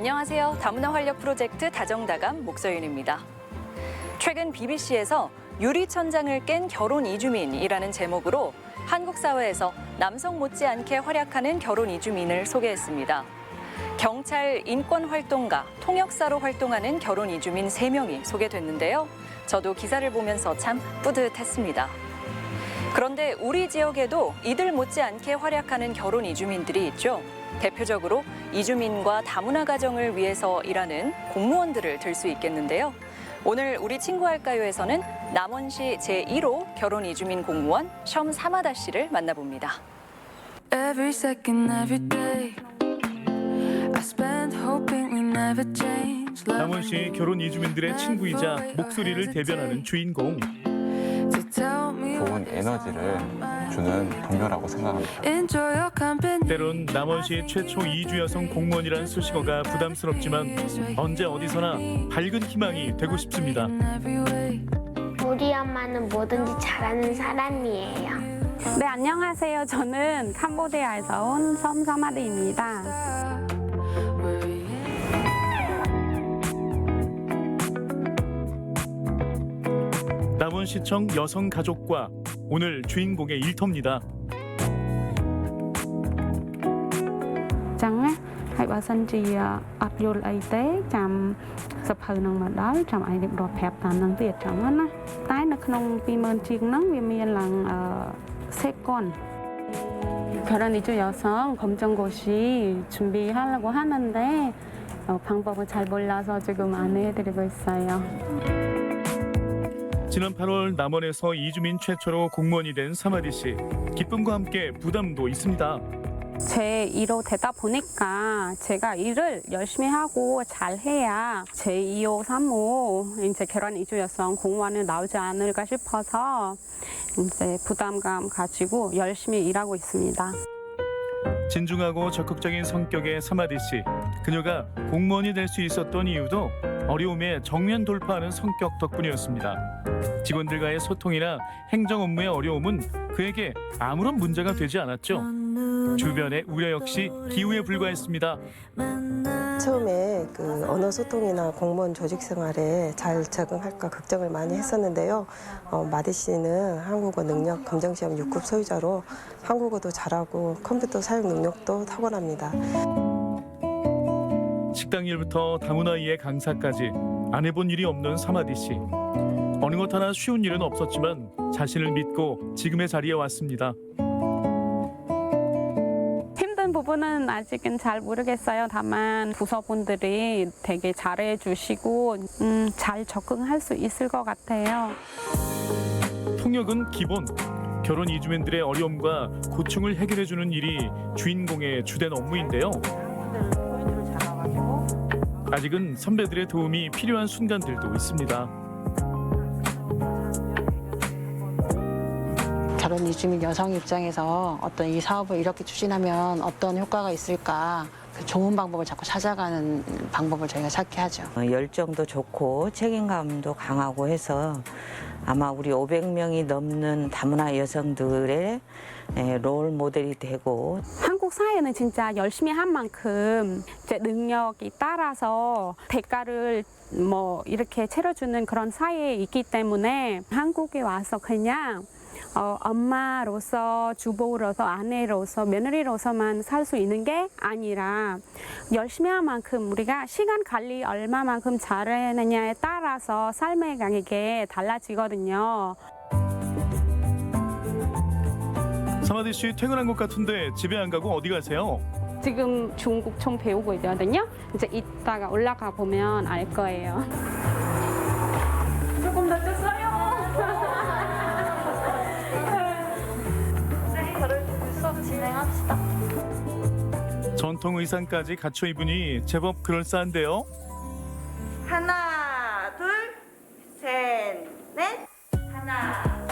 안녕하세요. 다문화 활력 프로젝트 다정다감 목서윤입니다. 최근 BBC에서 유리천장을 깬 결혼 이주민이라는 제목으로 한국 사회에서 남성 못지않게 활약하는 결혼 이주민을 소개했습니다. 경찰 인권활동가, 통역사로 활동하는 결혼 이주민 3명이 소개됐는데요. 저도 기사를 보면서 참 뿌듯했습니다. 그런데 우리 지역에도 이들 못지않게 활약하는 결혼 이주민들이 있죠. 대표적으로 이주민과 다문화 가정을 위해서 일하는 공무원들을 들 수 있겠는데요. 오늘 우리 친구할까요에서는 남원시 제1호 결혼 이주민 공무원 셴 사마다 씨를 만나봅니다. Every second, every day, I spend hoping we never change. 남원시 결혼 이주민들의 친구이자 목소리를 대변하는 주인공. 좋은 에너지를 주는 동료라고 생각합니다. Enjoy your company. 때론 남원시 최초 이주 여성 공무원이란 수식어가 부담스럽지만 언제 어디서나 밝은 희망이 되고 싶습니다. 우리 엄마는 뭐든지 잘하는 사람이에요. 네, 안녕하세요. 저는 캄보디아에서 온 셴 사마드입니다. 남원시청 여성가족과 오늘 주인공의 일터입니다. Chẳng á, hãy bảo sân chỉ ập vô ấy tế chăm sập hờ nông mà đó chăm ai được đọt hẹp tàn năng Việt chăm á tái nó không pi mơn chiếc nắng vì miền làng 세 건. 결혼 이주 여성 검정고시 준비하려고 하는데 방법을 잘 몰라서 지금 안내해드리고 있어요. 지난 8월 남원에서 이주민 최초로 공무원이 된 사마디 씨. 기쁨과 함께 부담도 있습니다. 제 1호 되다 보니까 제가 일을 열심히 하고 잘해야 제 2호, 3호 이제 결혼 이주 여성 공무원을 나오지 않을까 싶어서 이제 부담감 가지고 열심히 일하고 있습니다. 진중하고 적극적인 성격의 사마디 씨. 그녀가 공무원이 될 수 있었던 이유도 어려움에 정면 돌파하는 성격 덕분이었습니다. 직원들과의 소통이나 행정 업무의 어려움은 그에게 아무런 문제가 되지 않았죠. 주변의 우려 역시 기우에 불과했습니다. 처음에 그 언어 소통이나 공무원 조직 생활에 잘 적응할까 걱정을 많이 했었는데요. 마디 씨는 한국어 능력 검정시험 6급 소유자로 한국어도 잘하고 컴퓨터 사용 능력도 탁월합니다. 식당 일부터 다문화 이해 강사까지 안 해본 일이 없는 사마디 씨. 어느 것 하나 쉬운 일은 없었지만 자신을 믿고 지금의 자리에 왔습니다. 힘든 부분은 아직은 잘 모르겠어요. 다만 부서분들이 되게 잘해주시고 잘 적응할 수 있을 것 같아요. 통역은 기본. 결혼 이주민들의 어려움과 고충을 해결해주는 일이 주인공의 주된 업무인데요. 아직은 선배들의 도움이 필요한 순간들도 있습니다. 결혼 이주민 여성 입장에서 어떤 이 사업을 이렇게 추진하면 어떤 효과가 있을까 그 좋은 방법을 자꾸 찾아가는 방법을 저희가 찾게 하죠. 열정도 좋고 책임감도 강하고 해서 아마 우리 500명이 넘는 다문화 여성들의 롤 모델이 되고 한국 사회는 진짜 열심히 한 만큼 이제 능력이 따라서 대가를 뭐 이렇게 채워주는 그런 사회에 있기 때문에 한국에 와서 그냥 엄마로서, 주부로서, 아내로서, 며느리로서만 살 수 있는 게 아니라 열심히 한 만큼 우리가 시간 관리 얼마만큼 잘해내냐에 따라서 삶의 가격이 달라지거든요. 사마디 씨 퇴근한 것 같은데 집에 안 가고 어디 가세요? 지금 중국 총 배우고 있거든요. 이제 이따가 올라가 보면 알 거예요. 조금 늦었어요. 수업 진행합시다. 전통 의상까지 갖춰 입으니 제법 그럴싸한데요. 하나, 둘, 셋, 넷. 하나,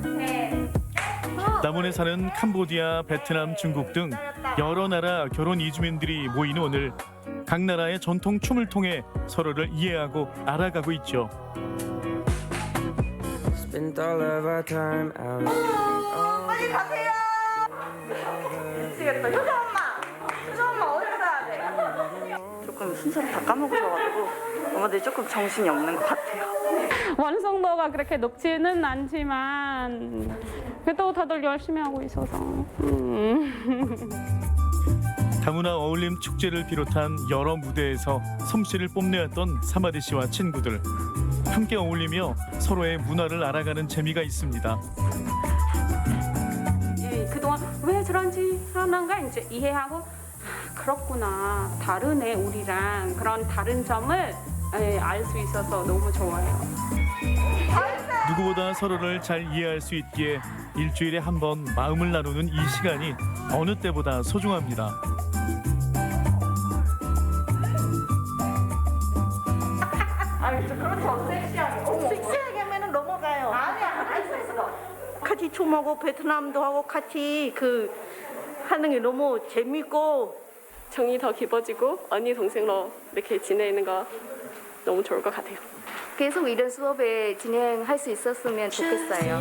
둘, 셋. 남원에 사는 캄보디아, 베트남, 중국 등 여러 나라 결혼 이주민들이 모이는 오늘 각 나라의 전통 춤을 통해 서로를 이해하고 알아가고 있죠. 빨리 가세요. 미치겠다. 효자 엄마 어디 가야 돼? 조금 순서를 다 까먹으셔가지고 어머니들이 조금 정신이 없는 것 같아요. 완성도가 그렇게 높지는 않지만 그래도 다들 열심히 하고 있어서. 다문화 어울림 축제를 비롯한 여러 무대에서 솜씨를 뽐내었던 사마디 씨와 친구들. 함께 어울리며 서로의 문화를 알아가는 재미가 있습니다. 예, 그동안 왜 저런지 하는가 이제 이해하고 그렇구나, 다르네 우리랑, 그런 다른 점을 알 수 있어서 너무 좋아요. 누구보다 서로를 잘 이해할 수 있기에 일주일에 한 번 마음을 나누는 이 시간이 어느 때보다 소중합니다. 그렇죠. 섹시하게 하면 넘어가요. 아니야, 할 수 있어. 같이 춤하고 베트남도 하고 같이 하는 게 너무 재밌고 정이 더 깊어지고 언니 동생로 이렇게 지내는 거 너무 좋을 것 같아요. 계속 이런 수업에 진행할 수 있었으면 좋겠어요.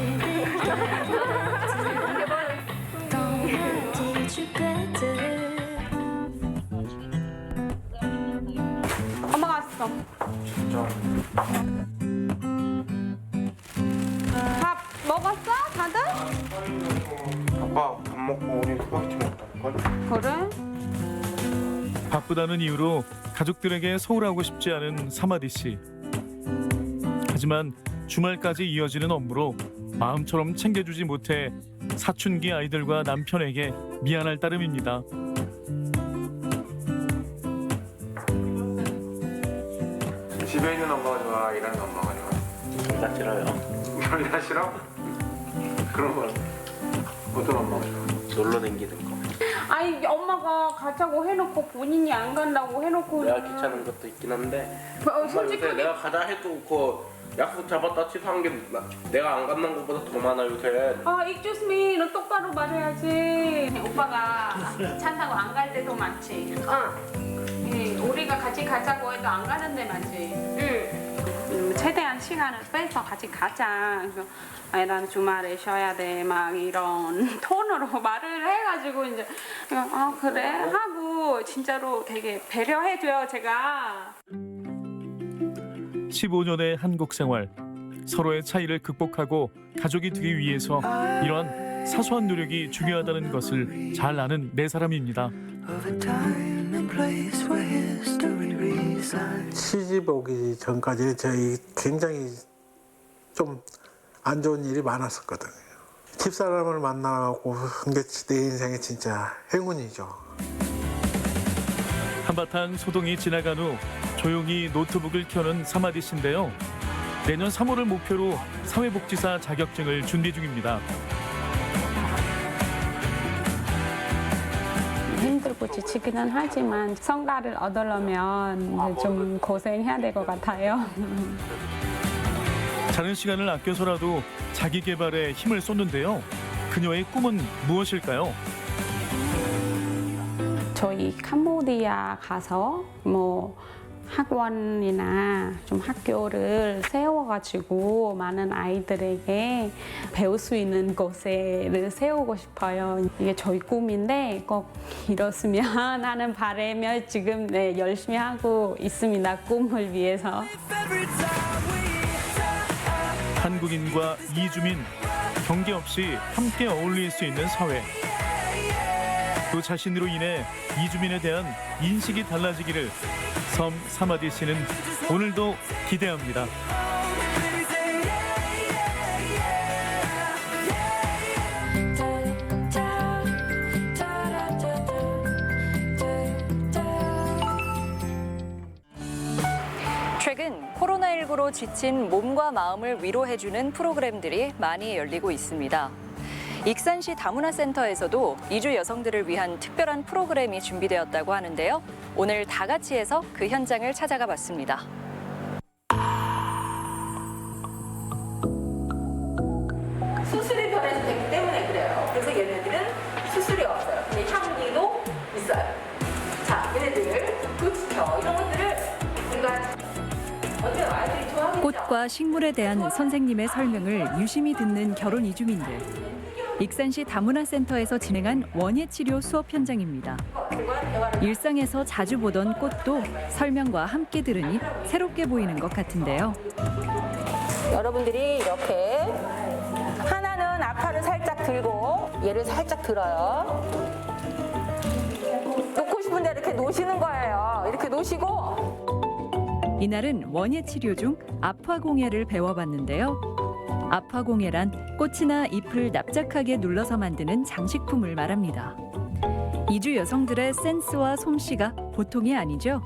엄마 갔어. 진짜. 밥 먹었어 다들? 아빠 밥 먹고 우리 스파게티 먹자걸? 그래? 바쁘다는 이유로 가족들에게 소홀하고 싶지 않은 사마디 씨. 하지만 주말까지 이어지는 업무로 마음처럼 챙겨주지 못해 사춘기 아이들과 남편에게 미안할 따름입니다. 집에 있는 엄마가 좋아? 일하는 엄마가 좋아? 둘 다 싫어요. 둘 다 싫어? 그런 건 어떤 엄마가 좋아? 놀러 다니는 거. 아니 엄마가 가자고 해놓고 본인이 안 간다고 해놓고. 내가 귀찮은 것도 있긴 한데. 엄마 솔직하게 요새 내가 가자 해도 그 약속 잡았다 취소한 게 내가 안 간다는 것보다 더 많아 요새. excuse me, 너 똑바로 말해야지. 오빠가 찬다고 안 갈 때도 많지. 우리가 같이 가자고 해도 안 가는 데 많지. 최대한 시간을 빼서 같이 가자. 그래서 아니 난 주말에 쉬어야 돼. 막 이런 톤으로 말을 해가지고 이제 그래 하고 진짜로 되게 배려해줘요 제가. 15년의 한국 생활. 서로의 차이를 극복하고 가족이 되기 위해서 이러한 사소한 노력이 중요하다는 것을 잘 아는 네 사람입니다. 시집 오기 전까지 저희 굉장히 좀 안 좋은 일이 많았었거든요. 집사람을 만나고 한 게 내 인생의 진짜 행운이죠. 한바탕 소동이 지나간 후 조용히 노트북을 켜는 사마디 씨인데요. 내년 3월을 목표로 사회복지사 자격증을 준비 중입니다. 힘들고 지치기는 하지만 성과를 얻으려면 좀 고생해야 될 것 같아요. 자는 시간을 아껴서라도 자기 개발에 힘을 쏟는데요. 그녀의 꿈은 무엇일까요? 저희 캄보디아 가서 학원이나 좀 학교를 세워가지고 많은 아이들에게 배울 수 있는 곳을 세우고 싶어요. 이게 저희 꿈인데 꼭 이뤘으면 하는 바람에 지금 열심히 하고 있습니다. 꿈을 위해서. 한국인과 이주민, 경계 없이 함께 어울릴 수 있는 사회. 그 자신으로 인해 이주민에 대한 인식이 달라지기를 섬 사마디 씨는 오늘도 기대합니다. 최근 코로나19로 지친 몸과 마음을 위로해주는 프로그램들이 많이 열리고 있습니다. 익산시 다문화센터에서도 이주 여성들을 위한 특별한 프로그램이 준비되었다고 하는데요. 오늘 다 같이 해서 그 현장을 찾아가 봤습니다. 수술이 변해서 되기 때문에 그래요. 그래서 얘네들은 수술이 없어요. 근데 향기도 있어요. 자, 얘네들 굿스켜 이런 것들을 우리가 어때요? 아이들이 좋아하겠죠? 꽃과 식물에 대한 선생님의 설명을 유심히 듣는 결혼 이주민들. 익산시 다문화센터에서 진행한 원예치료 수업 현장입니다. 일상에서 자주 보던 꽃도 설명과 함께 들으니 새롭게 보이는 것 같은데요. 여러분들이 이렇게 하나는 앞팔을 살짝 들고 얘를 살짝 들어요. 놓고 싶은데 이렇게 놓으시는 거예요. 이렇게 놓으시고 이날은 원예치료 중 아파공예를 배워봤는데요. 아파공예란 꽃이나 잎을 납작하게 눌러서 만드는 장식품을 말합니다. 이주 여성들의 센스와 솜씨가 보통이 아니죠.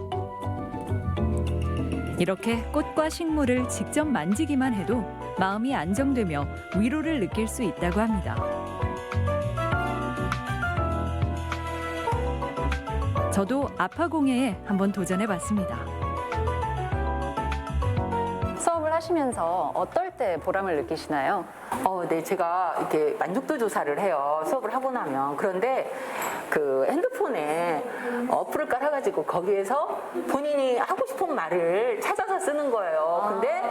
이렇게 꽃과 식물을 직접 만지기만 해도 마음이 안정되며 위로를 느낄 수 있다고 합니다. 저도 아파공예에 한번 도전해봤습니다. 수업을 하시면서 어떨 때 보람을 느끼시나요? 네, 제가 이렇게 만족도 조사를 해요. 수업을 하고 나면. 그런데 그 핸드폰에 어플을 깔아가지고 거기에서 본인이 하고 싶은 말을 찾아서 쓰는 거예요. 근데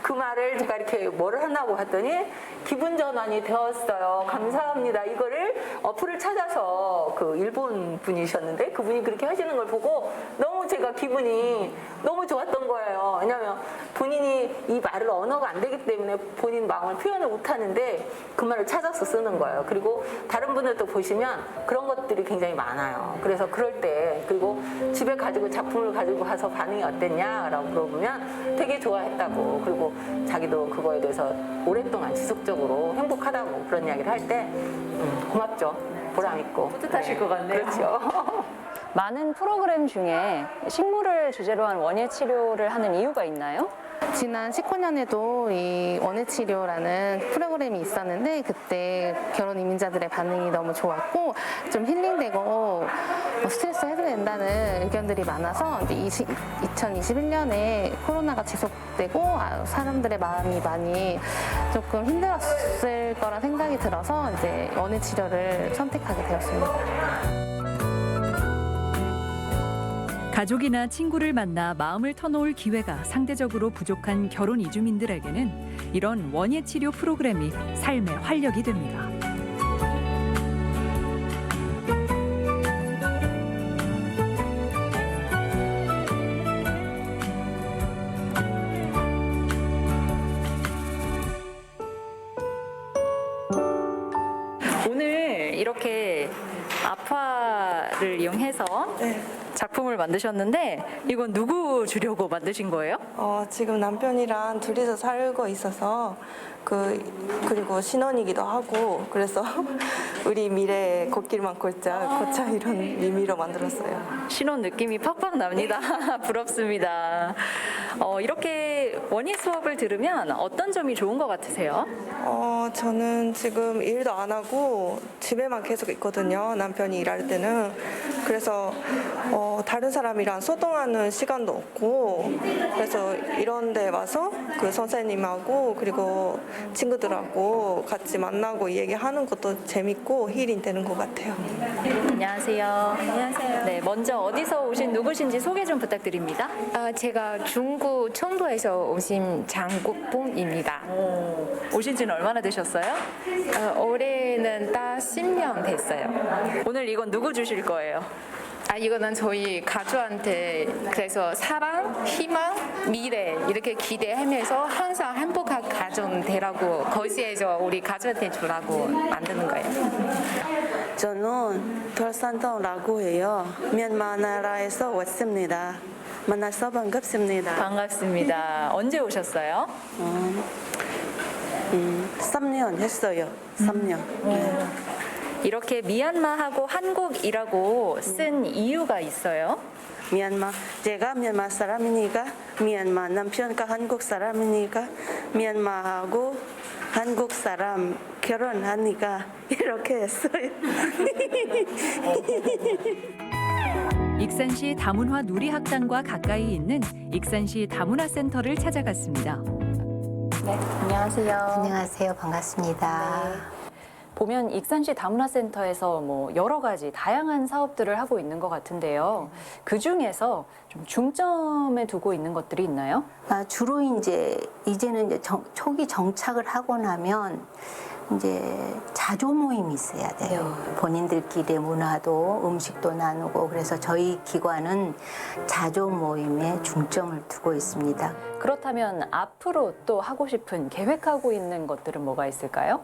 그 말을 제가 이렇게 뭐를 하냐고 했더니 기분 전환이 되었어요. 감사합니다. 이거를 어플을 찾아서 그 일본 분이셨는데 그분이 그렇게 하시는 걸 보고 너무 제가 기분이 너무 좋았던 거예요. 왜냐하면 본인이 이 말을 언어가 안 되기 때문에 본인 마음을 표현을 못 하는데 그 말을 찾아서 쓰는 거예요. 그리고 다른 분들도 보시면 그런 것들이 굉장히 많아요. 그래서 그럴 때 그리고 집에 가지고 작품을 가지고 가서 반응이 어땠냐라고 물어보면 되게 좋아했다고 그리고 자기도 그거에 대해서 오랫동안 지속적으로 행복하다고 그런 이야기를 할 때 고맙죠. 보람 있고 뿌듯하실 것 같네요. 그렇죠. 많은 프로그램 중에 식물을 주제로 한 원예치료를 하는 이유가 있나요? 지난 19년에도 이 원예치료라는 프로그램이 있었는데 그때 결혼 이민자들의 반응이 너무 좋았고 좀 힐링되고 스트레스 해소된다는 의견들이 많아서 2021년에 코로나가 지속되고 사람들의 마음이 많이 조금 힘들었을 거란 생각이 들어서 이제 원예치료를 선택하게 되었습니다. 가족이나 친구를 만나 마음을 터놓을 기회가 상대적으로 부족한 결혼 이주민들에게는 이런 원예치료 프로그램이 삶의 활력이 됩니다. 오늘 이렇게 아파를 이용해서 작품을 만드셨는데 이건 누구 주려고 만드신 거예요? 지금 남편이랑 둘이서 살고 있어서 그리고 신혼이기도 하고 그래서 우리 미래에 걷길만 걷자 이런 의미로 만들었어요. 신혼 느낌이 팍팍 납니다. 부럽습니다. 이렇게 원예 수업을 들으면 어떤 점이 좋은 것 같으세요? 저는 지금 일도 안 하고 집에만 계속 있거든요. 남편이 일할 때는. 그래서 다른 사람이랑 소통하는 시간도 없고 그래서 이런 데 와서 그 선생님하고 그리고 친구들하고 같이 만나고 얘기하는 것도 재밌고 힐링 되는 것 같아요. 안녕하세요. 안녕하세요. 네, 먼저 어디서 오신 누구신지 소개 좀 부탁드립니다. 제가 중국 청도에서 오신 장국봉입니다. 오신 지는 얼마나 되셨어요? 올해는 딱 10년 됐어요. 오늘 이건 누구 주실 거예요? 이거는 저희 가족한테 그래서 사랑, 희망, 미래 이렇게 기대하면서 항상 행복한 가정 되라고 거시해서 우리 가족한테 주라고 만드는 거예요. 저는 별산동라고 해요. 미얀마 나라에서 왔습니다. 만나서 반갑습니다. 반갑습니다. 언제 오셨어요? 3년 했어요. 3년. 네. 이렇게 미얀마하고 한국이라고 쓴 이유가 있어요? 미얀마, 제가 미얀마 사람이니까 미얀마 남편과 한국 사람이니까 미얀마하고 한국 사람 결혼하니까 이렇게 했어요. 익산시 다문화 누리학당과 가까이 있는 익산시 다문화센터를 찾아갔습니다. 네, 안녕하세요. 안녕하세요. 반갑습니다. 보면 익산시 다문화센터에서 여러 가지 다양한 사업들을 하고 있는 것 같은데요. 그 중에서 좀 중점에 두고 있는 것들이 있나요? 주로 이제는 초기 정착을 하고 나면 이제 자조 모임이 있어야 돼요. 본인들끼리 문화도 음식도 나누고 그래서 저희 기관은 자조 모임에 중점을 두고 있습니다. 그렇다면 앞으로 또 하고 싶은 계획하고 있는 것들은 뭐가 있을까요?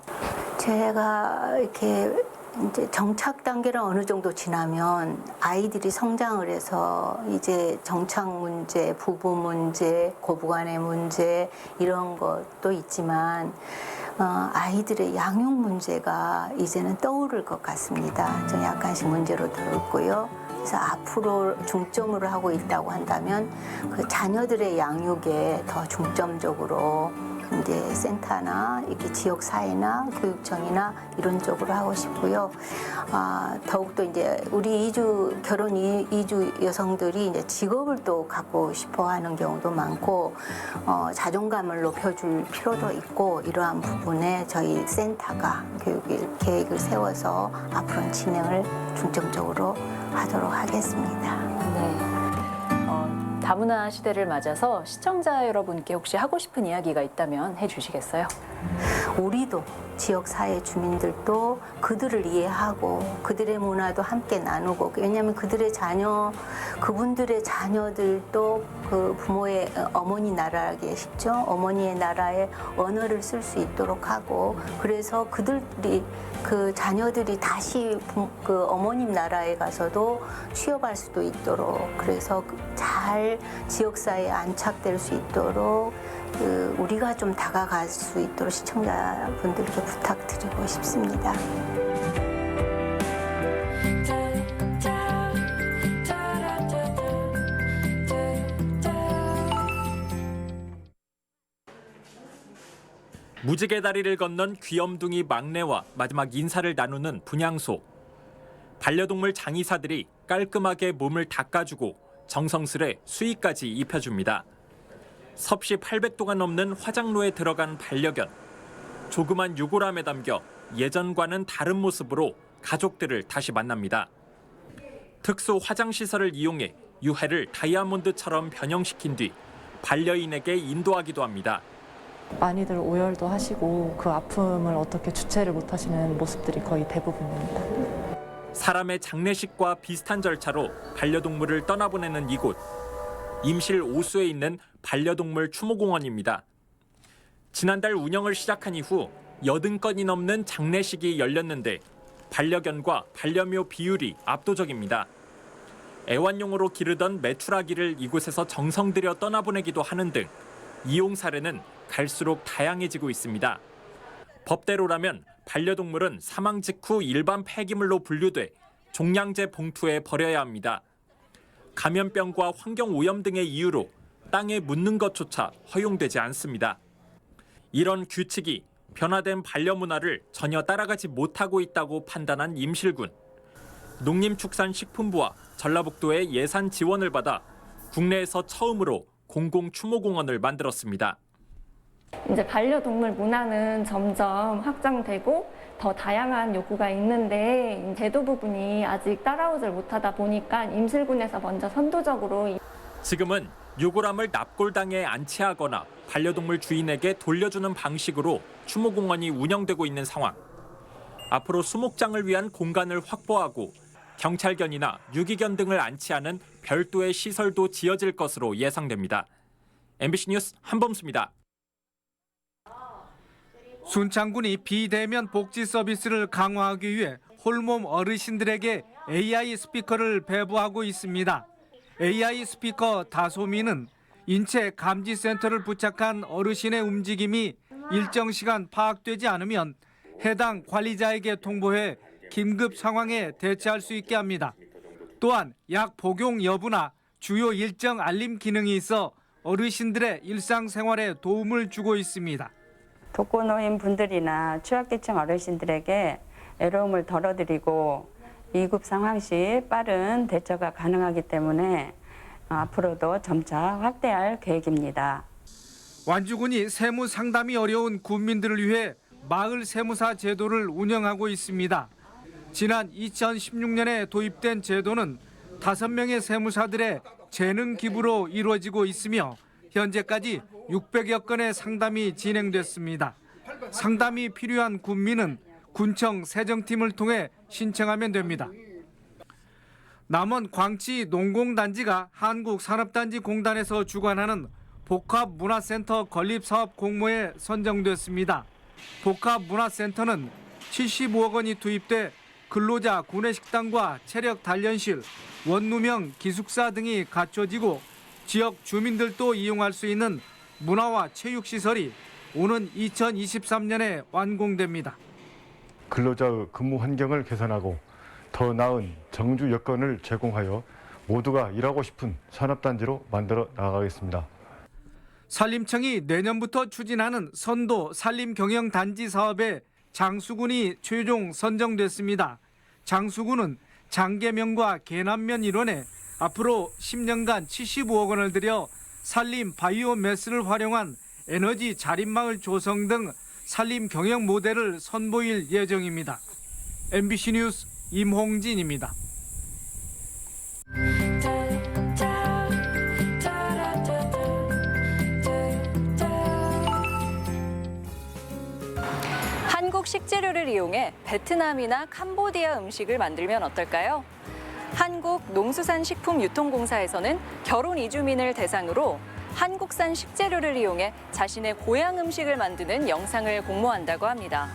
제가 이렇게 이제 정착 단계를 어느 정도 지나면 아이들이 성장을 해서 이제 정착 문제, 부부 문제, 고부간의 문제 이런 것도 있지만 아이들의 양육 문제가 이제는 떠오를 것 같습니다. 좀 약간씩 문제로 들었고요. 그래서 앞으로 중점으로 하고 있다고 한다면 그 자녀들의 양육에 더 중점적으로 이제 센터나 이렇게 지역 사회나 교육청이나 이런 쪽으로 하고 싶고요. 더욱더 이제 우리 결혼 이주 여성들이 이제 직업을 또 갖고 싶어하는 경우도 많고 자존감을 높여줄 필요도 있고 이러한 부분에 저희 센터가 교육 계획을 세워서 앞으로 진행을 중점적으로 하도록 하겠습니다. 네. 다문화 시대를 맞아서 시청자 여러분께 혹시 하고 싶은 이야기가 있다면 해주시겠어요? 우리도 지역사회 주민들도 그들을 이해하고 그들의 문화도 함께 나누고 왜냐하면 그분들의 자녀들도 그 부모의 어머니 나라에 계시죠. 어머니의 나라의 언어를 쓸 수 있도록 하고 그래서 그 자녀들이 다시 그 어머님 나라에 가서도 취업할 수도 있도록 그래서 잘 지역사회에 안착될 수 있도록 우리가 좀 다가갈 수 있도록 시청자분들께 부탁드리고 싶습니다. 무지개 다리를 건넌 귀염둥이 막내와 마지막 인사를 나누는 분향소. 반려동물 장의사들이 깔끔하게 몸을 닦아주고 정성스레 수의까지 입혀줍니다. 섭씨 800도가 넘는 화장로에 들어간 반려견. 조그만 유골함에 담겨 예전과는 다른 모습으로 가족들을 다시 만납니다. 특수 화장시설을 이용해 유해를 다이아몬드처럼 변형시킨 뒤 반려인에게 인도하기도 합니다. 많이들 오열도 하시고 그 아픔을 어떻게 주체를 못하시는 모습들이 거의 대부분입니다. 사람의 장례식과 비슷한 절차로 반려동물을 떠나보내는 이곳. 임실 오수에 있는 반려동물 추모공원입니다. 지난달 운영을 시작한 이후 80건이 넘는 장례식이 열렸는데 반려견과 반려묘 비율이 압도적입니다. 애완용으로 기르던 메추라기를 이곳에서 정성 들여 떠나보내기도 하는 등 이용 사례는 갈수록 다양해지고 있습니다. 법대로라면 반려동물은 사망 직후 일반 폐기물로 분류돼 종량제 봉투에 버려야 합니다. 감염병과 환경오염 등의 이유로 땅에 묻는 것조차 허용되지 않습니다. 이런 규칙이 변화된 반려문화를 전혀 따라가지 못하고 있다고 판단한 임실군. 농림축산식품부와 전라북도의 예산 지원을 받아 국내에서 처음으로 공공추모공원을 만들었습니다. 이제 반려동물 문화는 점점 확장되고 더 다양한 요구가 있는데 제도 부분이 아직 따라오질 못하다 보니까 임실군에서 먼저 선도적으로 지금은 유골함을 납골당에 안치하거나 반려동물 주인에게 돌려주는 방식으로 추모공원이 운영되고 있는 상황. 앞으로 수목장을 위한 공간을 확보하고 경찰견이나 유기견 등을 안치하는 별도의 시설도 지어질 것으로 예상됩니다. MBC 뉴스 한범수입니다. 순창군이 비대면 복지 서비스를 강화하기 위해 홀몸 어르신들에게 AI 스피커를 배부하고 있습니다. AI 스피커 다소미는 인체 감지 센터를 부착한 어르신의 움직임이 일정 시간 파악되지 않으면 해당 관리자에게 통보해 긴급 상황에 대처할 수 있게 합니다. 또한 약 복용 여부나 주요 일정 알림 기능이 있어 어르신들의 일상생활에 도움을 주고 있습니다. 독거노인 분들이나 취약계층 어르신들에게 애로움을 덜어드리고 위급 상황 시 빠른 대처가 가능하기 때문에 앞으로도 점차 확대할 계획입니다. 완주군이 세무 상담이 어려운 군민들을 위해 마을 세무사 제도를 운영하고 있습니다. 지난 2016년에 도입된 제도는 5명의 세무사들의 재능 기부로 이루어지고 있으며 현재까지 600여 건의 상담이 진행됐습니다. 상담이 필요한 군민은 군청 세정팀을 통해 신청하면 됩니다. 남원 광치 농공단지가 한국산업단지공단에서 주관하는 복합문화센터 건립사업 공모에 선정됐습니다. 복합문화센터는 75억 원이 투입돼 근로자 구내식당과 체력단련실, 원루명 기숙사 등이 갖춰지고 지역 주민들도 이용할 수 있는 문화와 체육시설이 오는 2023년에 완공됩니다. 근로자의 근무 환경을 개선하고 더 나은 정주 여건을 제공하여 모두가 일하고 싶은 산업단지로 만들어 나가겠습니다. 산림청이 내년부터 추진하는 선도 산림경영단지 사업에 장수군이 최종 선정됐습니다. 장수군은 장계면과 계남면 일원에 앞으로 10년간 75억 원을 들여 산림 바이오매스를 활용한 에너지 자립마을 조성 등 산림 경영 모델을 선보일 예정입니다. MBC 뉴스 임홍진입니다. 한국 식재료를 이용해 베트남이나 캄보디아 음식을 만들면 어떨까요? 한국농수산식품유통공사에서는 결혼 이주민을 대상으로 한국산 식재료를 이용해 자신의 고향 음식을 만드는 영상을 공모한다고 합니다.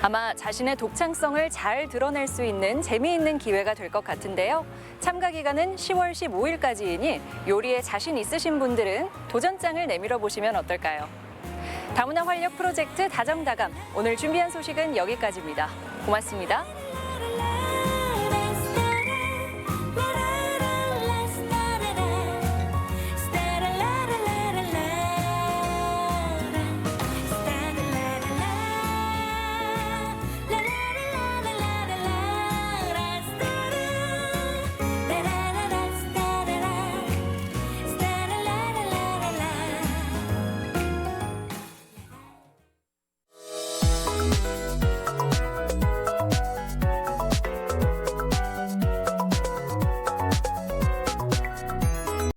아마 자신의 독창성을 잘 드러낼 수 있는 재미있는 기회가 될 것 같은데요. 참가 기간은 10월 15일까지이니 요리에 자신 있으신 분들은 도전장을 내밀어 보시면 어떨까요? 다문화 활력 프로젝트 다정다감, 오늘 준비한 소식은 여기까지입니다. 고맙습니다.